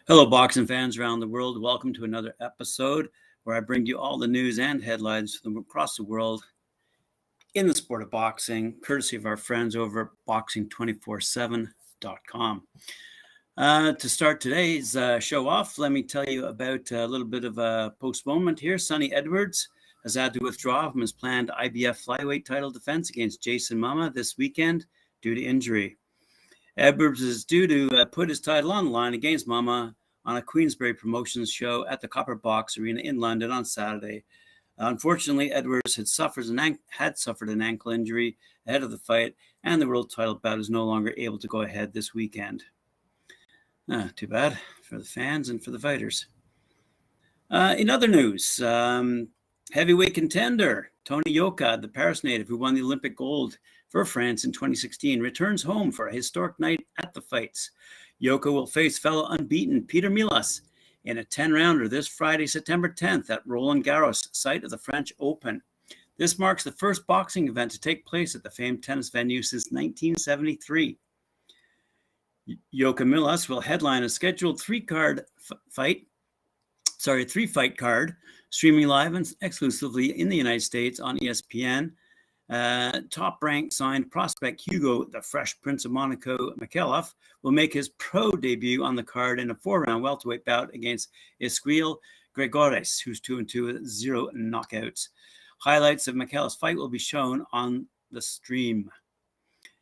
Hello, boxing fans around the world. Welcome to another episode where I bring you all the news and headlines from across the world in the sport of boxing, courtesy of our friends over at boxing247.com. To start today's show off, let me tell you about a little bit of a postponement here. Sonny Edwards has had to withdraw from his planned IBF flyweight title defense against Jason Mama this weekend due to injury. Edwards is due to put his title on the line against Mama on a Queensberry Promotions show at the Copper Box Arena in London on Saturday. Unfortunately, Edwards had suffered an ankle injury ahead of the fight, and the world title bout is no longer able to go ahead this weekend. Too bad for the fans and for the fighters. In other news, heavyweight contender Tony Yoka, the Paris native who won the Olympic gold for France in 2016, returns home for a historic night at the fights. Yoka will face fellow unbeaten Peter Milas in a 10-rounder this Friday, September 10th at Roland Garros, site of the French Open. This marks the first boxing event to take place at the famed tennis venue since 1973. Yoka Milas will headline a scheduled three-fight card, streaming live and exclusively in the United States on ESPN. Top-ranked signed prospect Hugo, the Fresh Prince of Monaco Mikhailov, will make his pro debut on the card in a 4-round welterweight bout against Isquil Gregores, who's 2-2 with 0 knockouts. Highlights of Mikhailov's fight will be shown on the stream.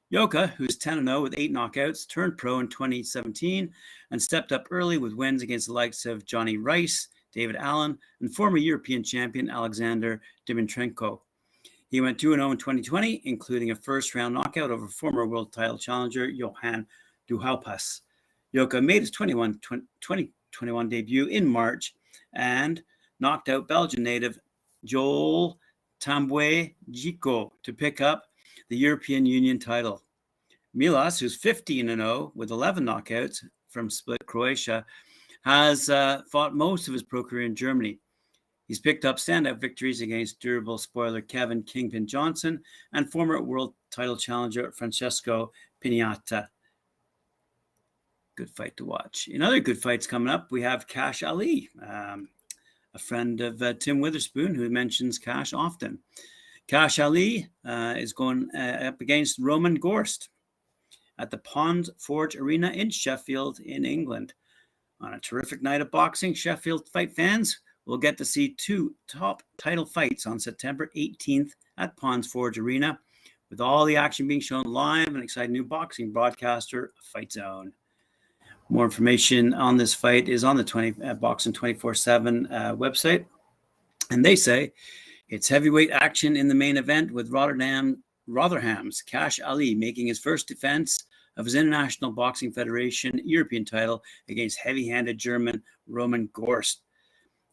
Yoka, who's 10-0 with 8 knockouts, turned pro in 2017 and stepped up early with wins against the likes of Johnny Rice, David Allen, and former European champion Alexander Dimitrenko. He went 2-0 in 2020, including a first-round knockout over former world title challenger Johan Duhaupas. Yoka made his 2021 debut in March and knocked out Belgian native Joel Tambwe-Jiko to pick up the European Union title. Milas, who's 15-0 with 11 knockouts from Split, Croatia, has fought most of his pro career in Germany. He's picked up standout victories against durable spoiler Kevin Kingpin Johnson and former world title challenger Francesco Pignata. Good fight to watch. In other good fights coming up, we have Cash Ali, a friend of Tim Witherspoon, who mentions Cash often. Cash Ali is going up against Roman Gorst at the Pond Forge Arena in Sheffield, in England. On a terrific night of boxing, Sheffield fight fans will get to see 2 top title fights on September 18th at Ponds Forge Arena, with all the action being shown live and exciting new boxing broadcaster, Fight Zone. More information on this fight is on the Boxing 24/7 website, and they say it's heavyweight action in the main event with Rotherham's Cash Ali making his first defense of his International Boxing Federation European title against heavy-handed German Roman Gorst.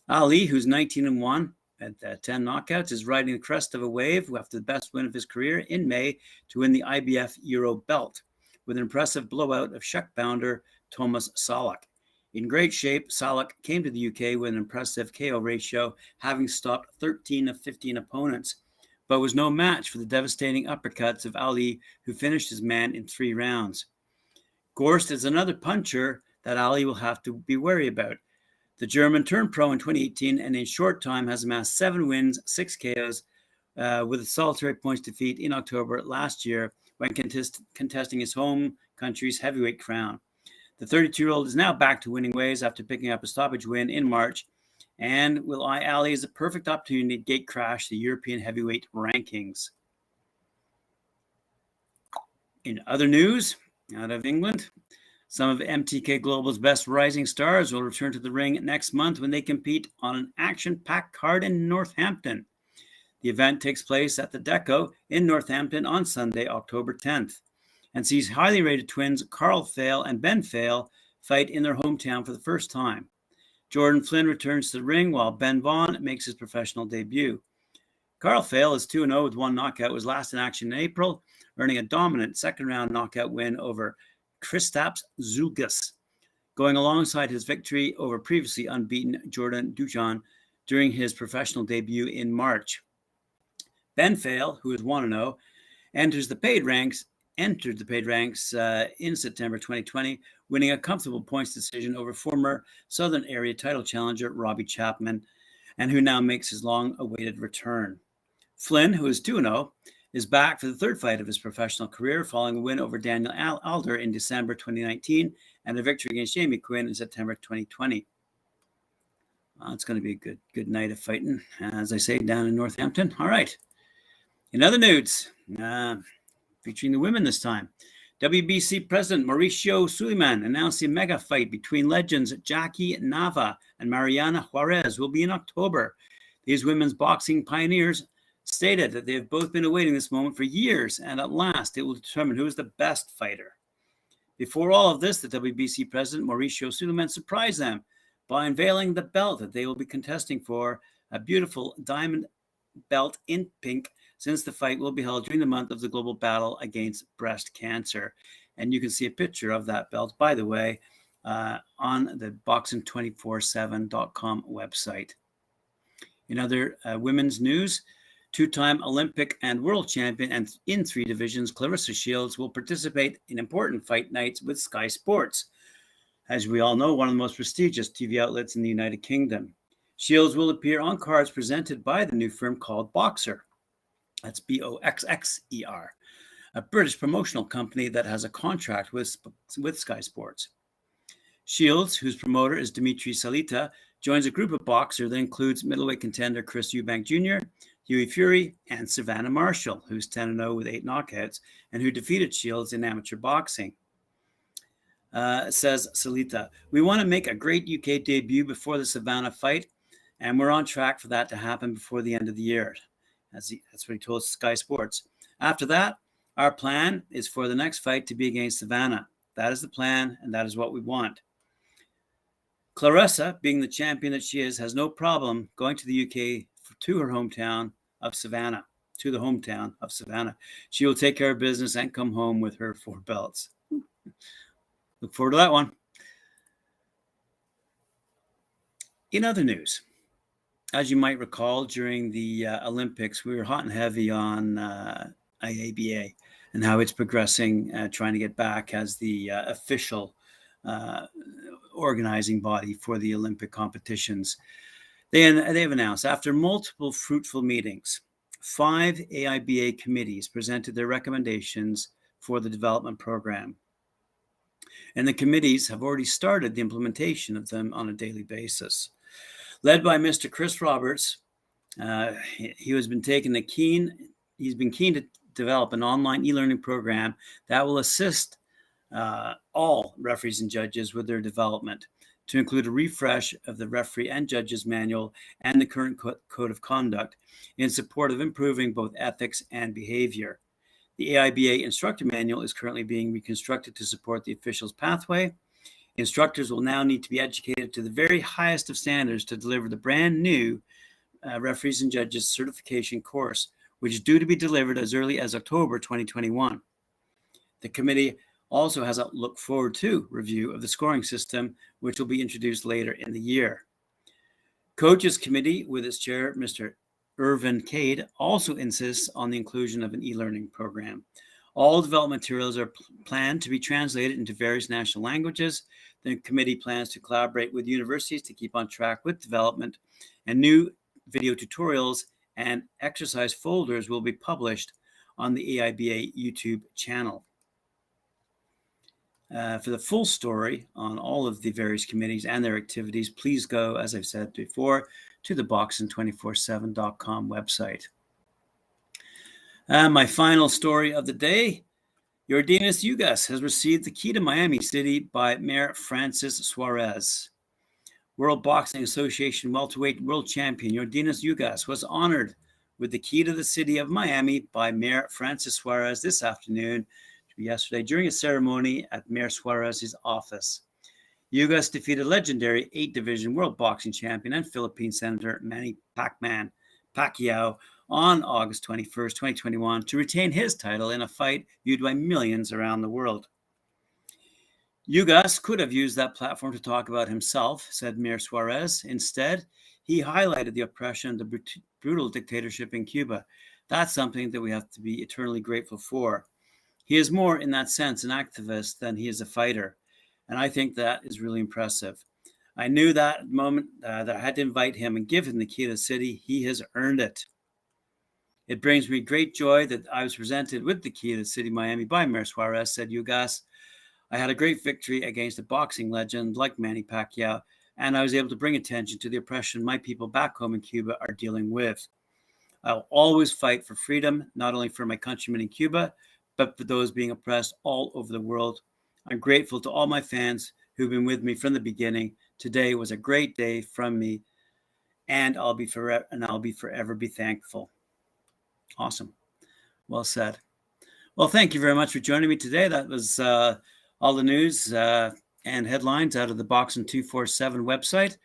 Ali, who's 19-1 at 10 knockouts, is riding the crest of a wave after the best win of his career in May to win the IBF Euro belt with an impressive blowout of Czech bounder Thomas Salak. In great shape, Salak came to the UK with an impressive KO ratio, having stopped 13 of 15 opponents, but was no match for the devastating uppercuts of Ali, who finished his man in 3 rounds. Gorst is another puncher that Ali will have to be wary about. The German turned pro in 2018 and in short time has amassed 7 wins, 6 KOs, with a solitary points defeat in October last year when contesting his home country's heavyweight crown. The 32-year-old is now back to winning ways after picking up a stoppage win in March and will eye Ali as a perfect opportunity to gate crash the European heavyweight rankings. In other news, out of England, some of MTK Global's best rising stars will return to the ring next month when they compete on an action-packed card in Northampton. The event takes place at the Deco in Northampton on Sunday, October 10th, and sees highly rated twins Carl Fail and Ben Fail fight in their hometown for the first time. Jordan Flynn returns to the ring while Ben Vaughn makes his professional debut. Carl Fail is 2-0 with 1 knockout, was last in action in April, earning a dominant second-round knockout win over Kristaps Zulgas, going alongside his victory over previously unbeaten Jordan Dujan during his professional debut in March. Ben Fail, who is 1-0, entered the paid ranks in September 2020, winning a comfortable points decision over former Southern Area title challenger Robbie Chapman, and who now makes his long-awaited return. Flynn, who is 2-0, is back for the third fight of his professional career following a win over Daniel Alder in December 2019 and a victory against Jamie Quinn in September 2020. It's going to be a good night of fighting, as I say, down in Northampton. All right. In other news, featuring the women this time, WBC President Mauricio Suleiman announced a mega fight between legends Jackie Nava and Mariana Juarez will be in October. These women's boxing pioneers stated that they have both been awaiting this moment for years, and at last it will determine who is the best fighter. Before all of this, the WBC president, Mauricio Suleiman, surprised them by unveiling the belt that they will be contesting for, a beautiful diamond belt in pink, since the fight will be held during the month of the global battle against breast cancer. And you can see a picture of that belt, by the way, on the boxing247.com website. In other women's news, two-time Olympic and world champion and in 3 divisions, Claressa Shields will participate in important fight nights with Sky Sports. As we all know, one of the most prestigious TV outlets in the United Kingdom. Shields will appear on cards presented by the new firm called Boxer. That's Boxxer, a British promotional company that has a contract with Sky Sports. Shields, whose promoter is Dimitri Salita, joins a group of Boxer that includes middleweight contender Chris Eubank Jr., Hughie Fury, and Savannah Marshall, who's 10-0 with 8 knockouts, and who defeated Shields in amateur boxing. Says Salita, we want to make a great UK debut before the Savannah fight, and we're on track for that to happen before the end of the year. That's what he told Sky Sports. After that, our plan is for the next fight to be against Savannah. That is the plan, and that is what we want. Claressa, being the champion that she is, has no problem going to the UK to her hometown of Savannah, She will take care of business and come home with her 4 belts. Look forward to that one. In other news, as you might recall, during the Olympics, we were hot and heavy on IABA and how it's progressing, trying to get back as the official organizing body for the Olympic competitions. They have announced, after multiple fruitful meetings, 5 AIBA committees presented their recommendations for the development program. And the committees have already started the implementation of them on a daily basis. Led by Mr. Chris Roberts, he's been keen to develop an online e-learning program that will assist all referees and judges with their development, to include a refresh of the referee and judges manual and the current code of conduct in support of improving both ethics and behavior. The AIBA instructor manual is currently being reconstructed to support the officials' pathway. Instructors will now need to be educated to the very highest of standards to deliver the brand new referees and judges certification course, which is due to be delivered as early as October 2021. The committee also has a look forward to review of the scoring system, which will be introduced later in the year. Coaches Committee, with its chair, Mr. Irvin Cade, also insists on the inclusion of an e-learning program. All development materials are planned to be translated into various national languages. The committee plans to collaborate with universities to keep on track with development, and new video tutorials and exercise folders will be published on the AIBA YouTube channel. For the full story on all of the various committees and their activities, please go, as I've said before, to the boxing247.com website. My final story of the day, Yordenis Ugas has received the key to Miami City by Mayor Francis Suarez. World Boxing Association welterweight world champion Yordenis Ugas was honored with the key to the city of Miami by Mayor Francis Suarez this afternoon, yesterday, during a ceremony at Mayor Suarez's office. Ugas defeated legendary 8-division world boxing champion and Philippine Senator Manny Pacquiao on August 21st, 2021, to retain his title in a fight viewed by millions around the world. Ugas could have used that platform to talk about himself, said Mayor Suarez. Instead, he highlighted the oppression and the brutal dictatorship in Cuba. That's something that we have to be eternally grateful for. He is more, in that sense, an activist than he is a fighter. And I think that is really impressive. I knew that moment that I had to invite him and give him the key to the city. He has earned it. It brings me great joy that I was presented with the key to the city of Miami by Mayor Suarez, said Ugas. I had a great victory against a boxing legend like Manny Pacquiao, and I was able to bring attention to the oppression my people back home in Cuba are dealing with. I'll always fight for freedom, not only for my countrymen in Cuba, but for those being oppressed all over the world. I'm grateful to all my fans who've been with me from the beginning. Today was a great day from me, and I'll be forever be thankful. Awesome. Well said. Well, thank you very much for joining me today. That was all the news and headlines out of the Boxing 247 website.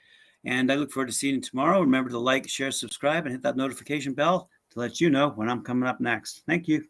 And I look forward to seeing you tomorrow. Remember to like, share, subscribe, and hit that notification bell to let you know when I'm coming up next. Thank you.